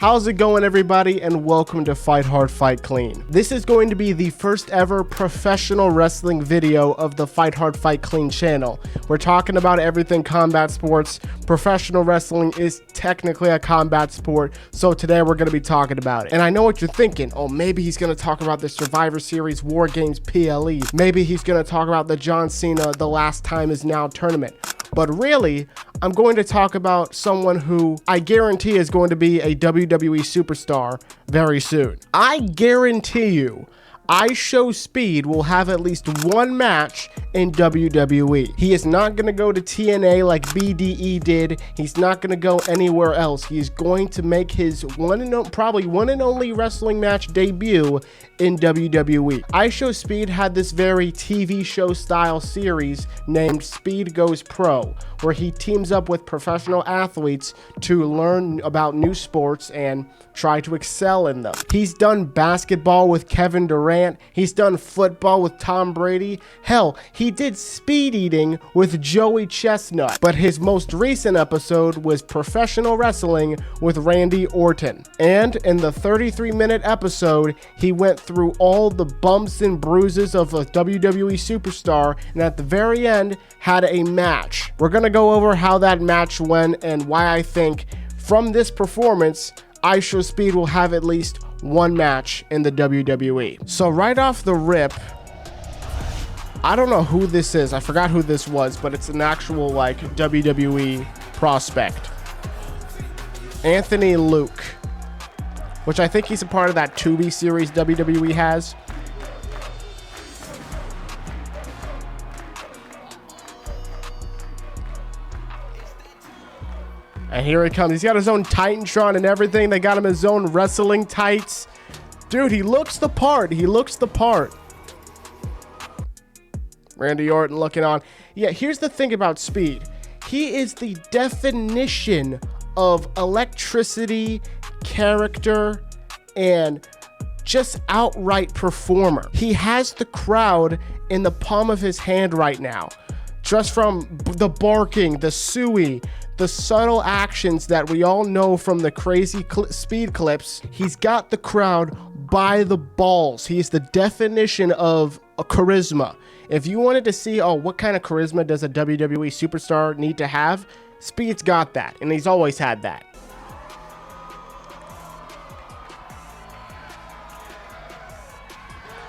How's it going, everybody, and welcome to Fight Hard, Fight Clean. This is going to be the first ever professional wrestling video of the Fight Hard, Fight Clean channel. We're talking about everything combat sports. Professional wrestling is technically a combat sport, so today we're going to be talking about it. And I know what you're thinking. Oh, maybe he's going to talk about the Survivor Series War Games PLE. Maybe he's going to talk about the John Cena The Last Time Is Now tournament. But really, I'm going to talk about someone who I guarantee is going to be a WWE superstar very soon. I guarantee you, IShowSpeed will have at least one match in WWE. He is not going to go to TNA like BDE did. He's not going to go anywhere else. He's going to make his probably one and only wrestling match debut in WWE. IShowSpeed had this very TV show style series named Speed Goes Pro, where he teams up with professional athletes to learn about new sports and try to excel in them. He's done basketball with Kevin Durant. He's done football with Tom Brady. Hell, he did speed eating with Joey Chestnut. But his most recent episode was professional wrestling with Randy Orton. And in the 33-minute episode, he went through all the bumps and bruises of a WWE superstar, and at the very end had a match. We're gonna go over how that match went and why I think from this performance, IShowSpeed will have at least one match in the WWE. So right off the rip, I don't know who this is. I forgot who this was, but it's an actual like WWE prospect. Anthony Luke, which I think he's a part of that Tubi series WWE has. And here he comes. He's got his own Titantron and everything. They got him his own wrestling tights. Dude, he looks the part. He looks the part. Randy Orton looking on. Yeah, here's the thing about Speed. He is the definition of electricity, character, and just outright performer. He has the crowd in the palm of his hand right now. Just from the barking, the suey, the subtle actions that we all know from the crazy Speed clips, he's got the crowd by the balls. He's the definition of a charisma. If you wanted to see, oh, what kind of charisma does a WWE superstar need to have? Speed's got that, and he's always had that.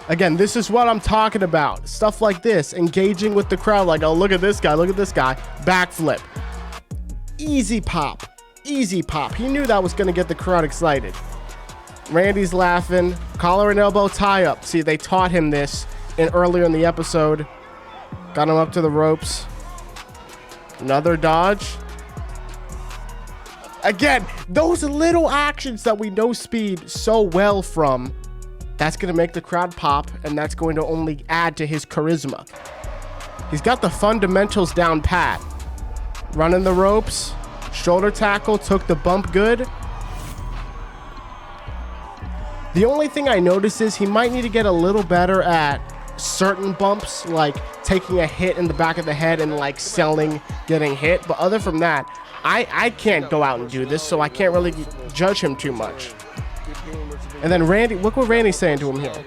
Again, this is what I'm talking about. Stuff like this, engaging with the crowd, like, oh, look at this guy, backflip. Easy pop, easy pop. He knew that was going to get the crowd excited. Randy's laughing, collar and elbow tie up. See, they taught him this earlier in the episode. Got him up to the ropes. Another dodge. Again, those little actions that we know Speed so well from, that's going to make the crowd pop, and that's going to only add to his charisma. He's got the fundamentals down pat. Running the ropes, shoulder tackle, took the bump good. The only thing I notice is he might need to get a little better at certain bumps, like taking a hit in the back of the head and like selling getting hit. But other from that, I can't go out and do this, so I can't really judge him too much. And then Randy, look what Randy's saying to him here.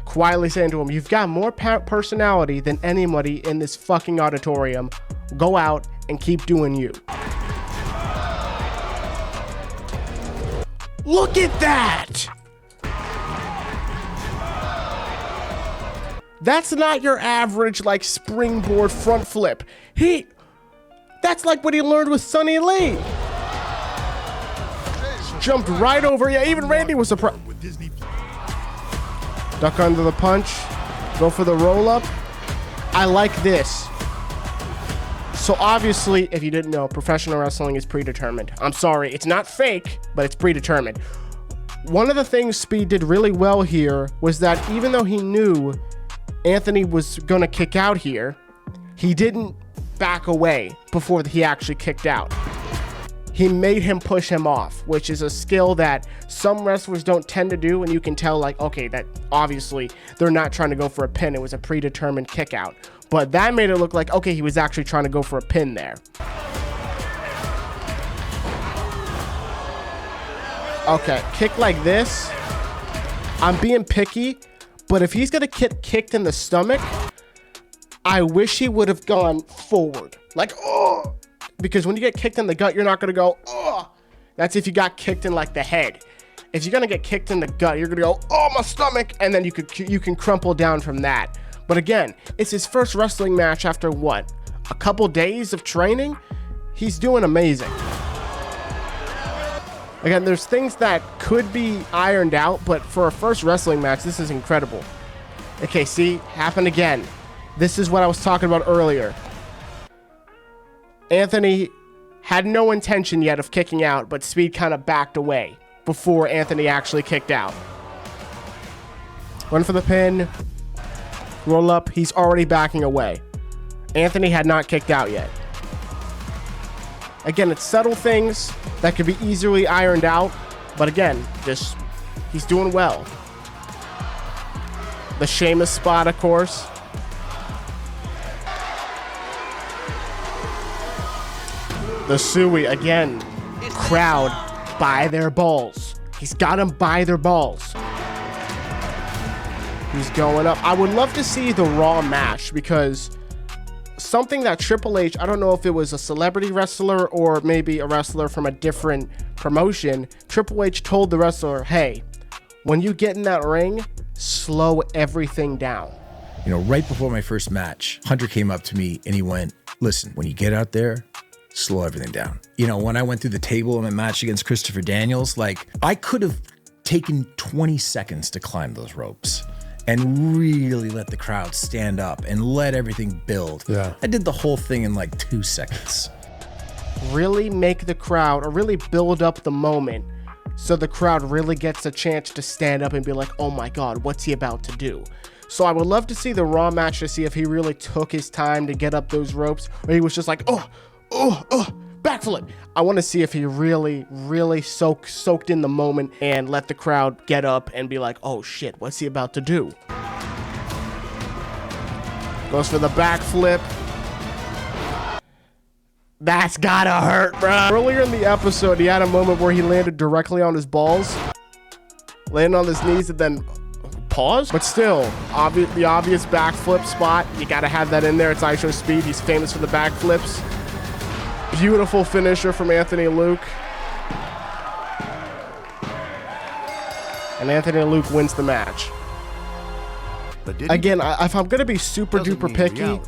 Quietly saying to him, you've got more personality than anybody in this fucking auditorium. Go out and keep doing you. Look at that! That's not your average, like, springboard front flip. That's like what he learned with Sonny Lee. Jumped right over. Yeah, even Randy was surprised. Duck under the punch. Go for the roll-up. I like this. So obviously, if you didn't know, professional wrestling is predetermined. I'm sorry, it's not fake, but it's predetermined. One of the things Speed did really well here was that even though he knew Anthony was going to kick out here, he didn't back away before he actually kicked out. He made him push him off, which is a skill that some wrestlers don't tend to do, and you can tell, like, okay, that obviously they're not trying to go for a pin. It was a predetermined kick out. But that made it look like, okay, he was actually trying to go for a pin there. Okay, kick like this. I'm being picky, but if he's gonna get kicked in the stomach, I wish he would have gone forward. Like, oh, because when you get kicked in the gut, you're not gonna go, oh. That's if you got kicked in like the head. If you're gonna get kicked in the gut, you're gonna go, oh, my stomach, and then you can crumple down from that. But again, it's his first wrestling match after what? A couple days of training? He's doing amazing. Again, there's things that could be ironed out, but for a first wrestling match, this is incredible. Okay, see, happened again. This is what I was talking about earlier. Anthony had no intention yet of kicking out, but Speed kind of backed away before Anthony actually kicked out. Run for the pin. Roll up. He's already backing away. Anthony had not kicked out yet. Again, it's subtle things that could be easily ironed out, but again, just he's doing well. The Sheamus spot, of course. The Suey, again, crowd by their balls. He's got them by their balls. He's going up. I would love to see the Raw match, because something that Triple H, I don't know if it was a celebrity wrestler or maybe a wrestler from a different promotion, Triple H told the wrestler, hey, when you get in that ring, slow everything down. You know, right before my first match, Hunter came up to me and he went, listen, when you get out there, slow everything down. You know, when I went through the table in my match against Christopher Daniels, like, I could have taken 20 seconds to climb those ropes and really let the crowd stand up and let everything build. Yeah. I did the whole thing in like 2 seconds. Really make the crowd, or really build up the moment so the crowd really gets a chance to stand up and be like, oh my God, what's he about to do? So I would love to see the Raw match to see if he really took his time to get up those ropes, or he was just like, backflip. I want to see if he really soaked in the moment and let the crowd get up and be like, oh shit, what's he about to do? Goes for the backflip. That's gotta hurt, bro. Earlier in the episode, he had a moment where he landed directly on his balls, landed on his knees, and then pause. But still, the obvious backflip spot, you gotta have that in there. It's IShowSpeed. He's famous for the backflips. Beautiful finisher from Anthony Luke. And Anthony Luke wins the match. Again, if I'm gonna be super duper picky,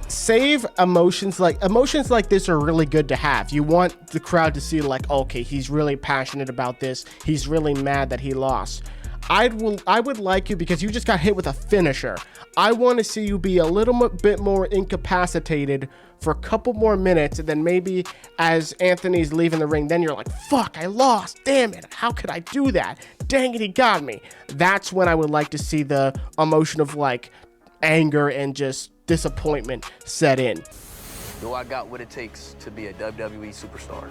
save emotions like this are really good to have. You want the crowd to see like, okay, he's really passionate about this. He's really mad that he lost. I would like you, because you just got hit with a finisher. I want to see you be a little bit more incapacitated for a couple more minutes, and then maybe as Anthony's leaving the ring, then you're like, fuck, I lost. Damn it. How could I do that? Dang it, he got me. That's when I would like to see the emotion of like anger and just disappointment set in. Know I got what it takes to be a WWE superstar.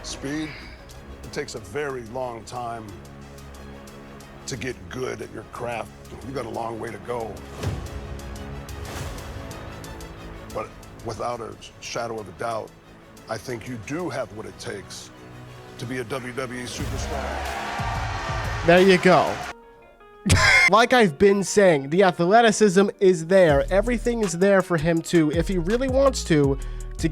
Speed, it takes a very long time to get good at your craft. You got a long way to go. But without a shadow of a doubt, I think you do have what it takes to be a WWE superstar. There you go. Like I've been saying, the athleticism is there. Everything is there for him to, if he really wants to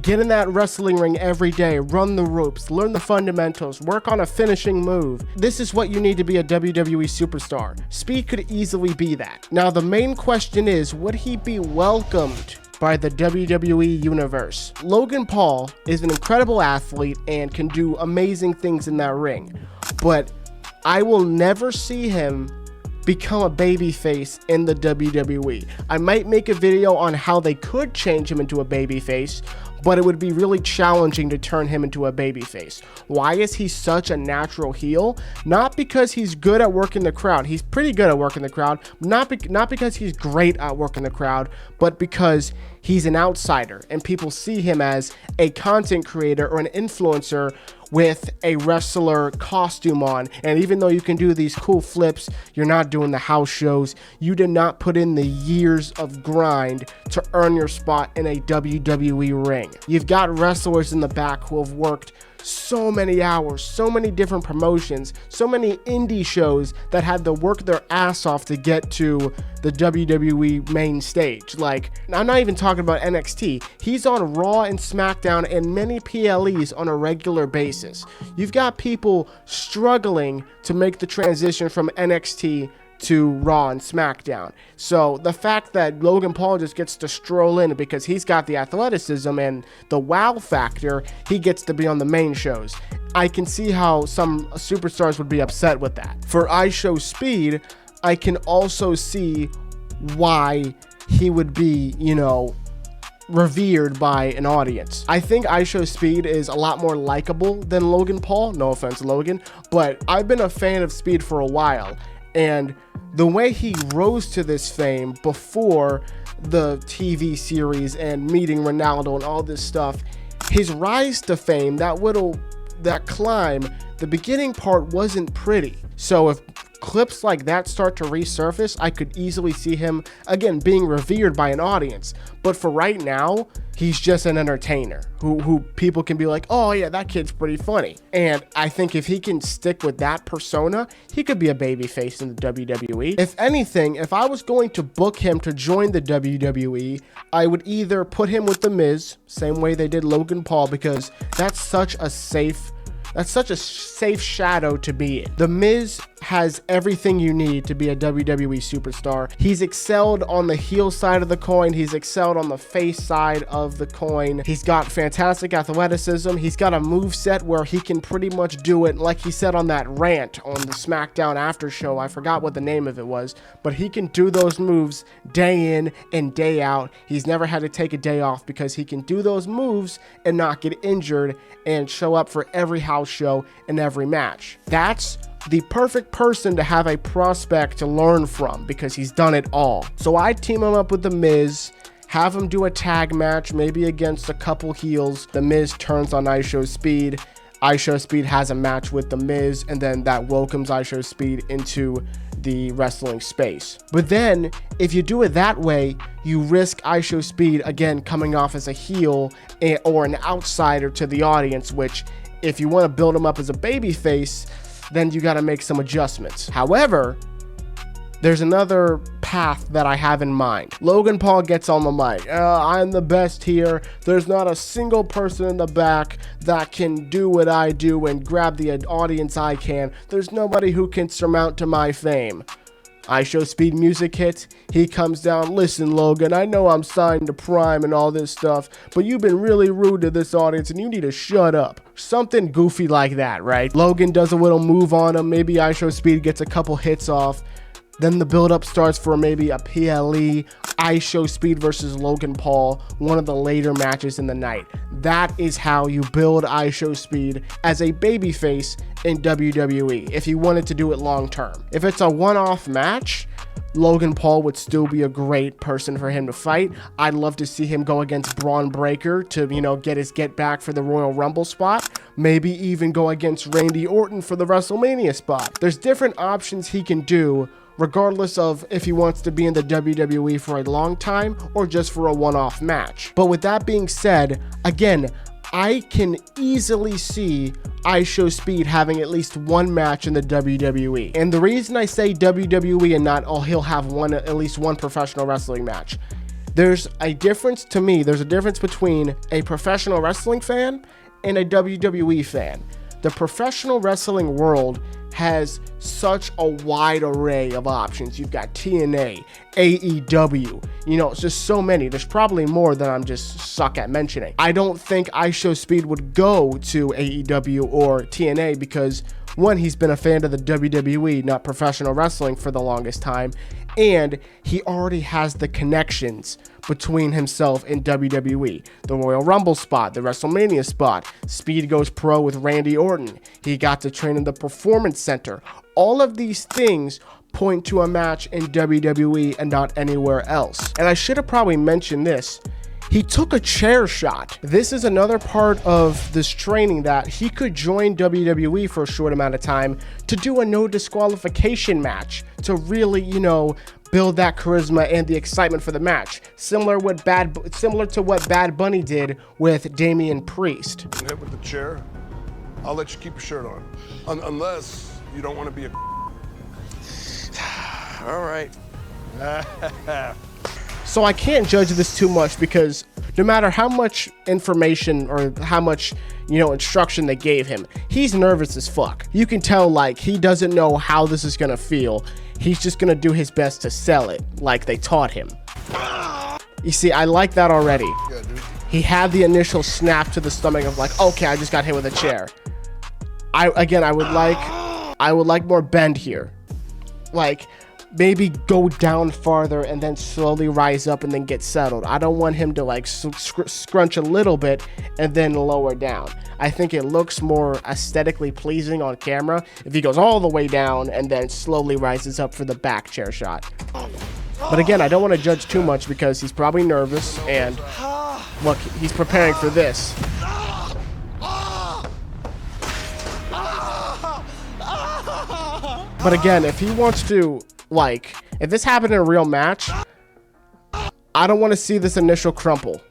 get in that wrestling ring every day, run the ropes, learn the fundamentals, work on a finishing move. This is what you need to be a WWE superstar. Speed could easily be that. Now, the main question is, would he be welcomed by the WWE universe? Logan Paul is an incredible athlete and can do amazing things in that ring, but I will never see him become a babyface in the WWE. I might make a video on how they could change him into a babyface, but it would be really challenging to turn him into a babyface. Why is he such a natural heel? Not because he's good at working the crowd. He's pretty good at working the crowd. Not because he's great at working the crowd, but because he's an outsider and people see him as a content creator or an influencer with a wrestler costume on. And even though you can do these cool flips, you're not doing the house shows. You did not put in the years of grind to earn your spot in a WWE ring. You've got wrestlers in the back who have worked so many hours, so many different promotions, so many indie shows that had to work their ass off to get to the WWE main stage. Like, I'm not even talking about NXT. He's on Raw and SmackDown and many PLEs on a regular basis. You've got people struggling to make the transition from NXT to Raw and SmackDown. So the fact that Logan Paul just gets to stroll in because he's got the athleticism and the wow factor, he gets to be on the main shows. I can see how some superstars would be upset with that. For IShowSpeed, I can also see why he would be, revered by an audience. I think IShowSpeed is a lot more likable than Logan Paul. No offense, Logan, but I've been a fan of Speed for a while. And the way he rose to this fame before the TV series and meeting Ronaldo and all this stuff, his rise to fame, that climb, the beginning part wasn't pretty. So if clips like that start to resurface, I could easily see him, again, being revered by an audience. But for right now, he's just an entertainer who people can be like, oh yeah, that kid's pretty funny. And I think if he can stick with that persona, he could be a babyface in the WWE. If anything, if I was going to book him to join the WWE, I would either put him with The Miz, same way they did Logan Paul, because that's such a safe shadow to be in. The Miz has everything you need to be a WWE superstar. He's excelled on the heel side of the coin. He's excelled on the face side of the coin. He's got fantastic athleticism. He's got a move set where he can pretty much do it, like he said on that rant on the SmackDown after show. I forgot what the name of it was, but he can do those moves day in and day out. He's never had to take a day off because he can do those moves and not get injured and show up for every house show and every match. That's the perfect person to have a prospect to learn from because he's done it all. So I'd team him up with The Miz, have him do a tag match, maybe against a couple heels. The Miz turns on IShowSpeed. IShowSpeed has a match with The Miz, and then that welcomes IShowSpeed into the wrestling space. But then, if you do it that way, you risk IShowSpeed, again, coming off as a heel or an outsider to the audience, which, if you want to build him up as a babyface, then you got to make some adjustments. However, there's another path that I have in mind. Logan Paul gets on the mic. I'm the best here. There's not a single person in the back that can do what I do and grab the audience I can. There's nobody who can surmount to my fame. IShowSpeed music hits. He comes down. Listen, Logan, I know I'm signed to Prime and all this stuff, but you've been really rude to this audience and you need to shut up. Something goofy like that, right? Logan does a little move on him. Maybe IShowSpeed gets a couple hits off. Then the build-up starts for maybe a PLE, IShowSpeed versus Logan Paul, one of the later matches in the night. That is how you build IShowSpeed as a babyface in WWE, if you wanted to do it long-term. If it's a one-off match, Logan Paul would still be a great person for him to fight. I'd love to see him go against Braun Breaker to, get his get back for the Royal Rumble spot. Maybe even go against Randy Orton for the WrestleMania spot. There's different options he can do, regardless of if he wants to be in the WWE for a long time or just for a one-off match. But with that being said, again, I can easily see IShowSpeed having at least one match in the WWE. And the reason I say WWE and not, he'll have at least one professional wrestling match. There's a difference to me. There's a difference between a professional wrestling fan and a WWE fan. The professional wrestling world has such a wide array of options. You've got TNA, AEW, it's just so many. There's probably more that I'm just suck at mentioning. I don't think IShowSpeed would go to AEW or TNA because, one, he's been a fan of the WWE, not professional wrestling, for the longest time, and he already has the connections between himself and WWE. The Royal Rumble spot, the WrestleMania spot, Speed goes pro with Randy Orton. He got to train in the Performance Center. All of these things point to a match in WWE and not anywhere else. And I should have probably mentioned this. He took a chair shot. This is another part of this training that he could join WWE for a short amount of time to do a no disqualification match to really, you know, build that charisma and the excitement for the match. Similar to what Bad Bunny did with Damian Priest. Hit with the chair, I'll let you keep your shirt on. Unless you don't want to be a All right. So I can't judge this too much because no matter how much information or how much, you know, instruction they gave him, he's nervous as fuck. You can tell, like, he doesn't know how this is gonna feel. He's just gonna do his best to sell it like they taught him. You see, I like that already. Yeah, dude. He had the initial snap to the stomach of like, okay, I just got hit with a chair. I would like more bend here. Like, maybe go down farther and then slowly rise up and then get settled. I don't want him to like scrunch a little bit and then lower down. I think it looks more aesthetically pleasing on camera if he goes all the way down and then slowly rises up for the back chair shot. But again, I don't want to judge too much because he's probably nervous and look, he's preparing for this. But again, if he wants to, like, if this happened in a real match, I don't want to see this initial crumple,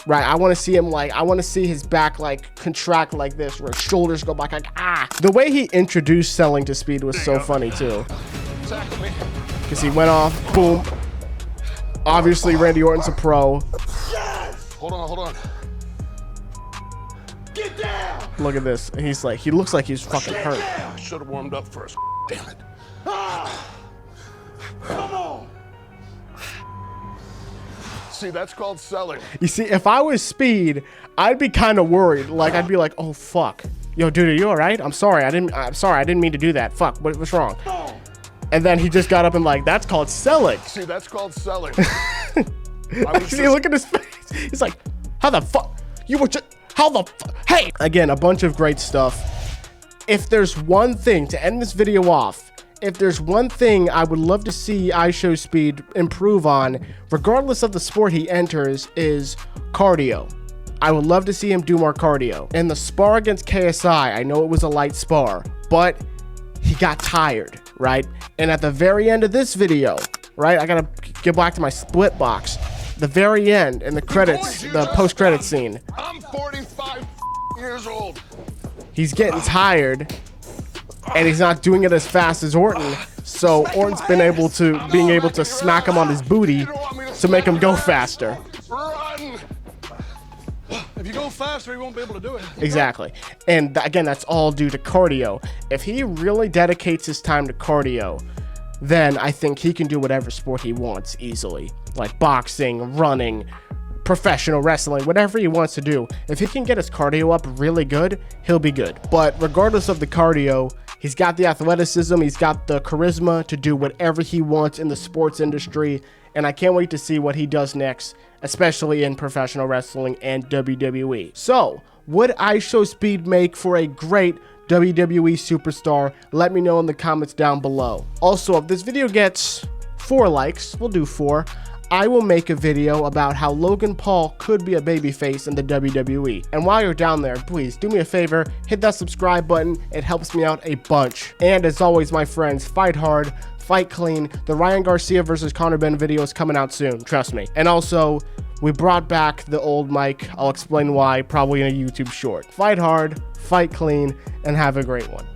right? I want to see him, like, I want to see his back, like, contract like this, where his shoulders go back, like, ah. The way he introduced selling to speed was so funny, too. Because he went off, boom. Obviously, Randy Orton's a pro. Hold on. Get down! Look at this. He's like, he looks like he's fucking hurt. I should have warmed up first. Damn it. Come on. See, that's called selling. You see, if I was Speed, I'd be kind of worried. Like, I'd be like, oh, fuck. Yo, dude, are you all right? I'm sorry. I didn't mean to do that. Fuck, what's wrong? And then he just got up and like, that's called selling. See, that's called selling. See, look at his face. He's like, how the fuck? You were just, how the fuck? Hey! Again, a bunch of great stuff. If there's one thing to end this video off, if there's one thing I would love to see IShowSpeed improve on, regardless of the sport he enters, is cardio. I would love to see him do more cardio. In the spar against KSI, I know it was a light spar, but he got tired, right? And at the very end of this video, right, I gotta get back to my split box. The very end, in the credits, the post-credit scene. I'm 45 years old. He's getting tired, and he's not doing it as fast as Orton. So Orton's being able to smack him on his booty to make him go faster. Run! If you go faster, he won't be able to do it. Exactly. And again, that's all due to cardio. If he really dedicates his time to cardio, then I think he can do whatever sport he wants easily. Like boxing, running, professional wrestling, whatever he wants to do. If he can get his cardio up really good, he'll be good. But regardless of the cardio, he's got the athleticism, he's got the charisma to do whatever he wants in the sports industry. And I can't wait to see what he does next, especially in professional wrestling and WWE. So, would IShowSpeed make for a great WWE superstar? Let me know in the comments down below. Also, if this video gets 4 likes, we'll do 4, I will make a video about how Logan Paul could be a babyface in the WWE. And while you're down there, please do me a favor, hit that subscribe button. It helps me out a bunch. And as always, my friends, fight hard, fight clean. The Ryan Garcia versus Conor Benn video is coming out soon, trust me. And also, we brought back the old mic. I'll explain why, probably in a YouTube short. Fight hard, fight clean, and have a great one.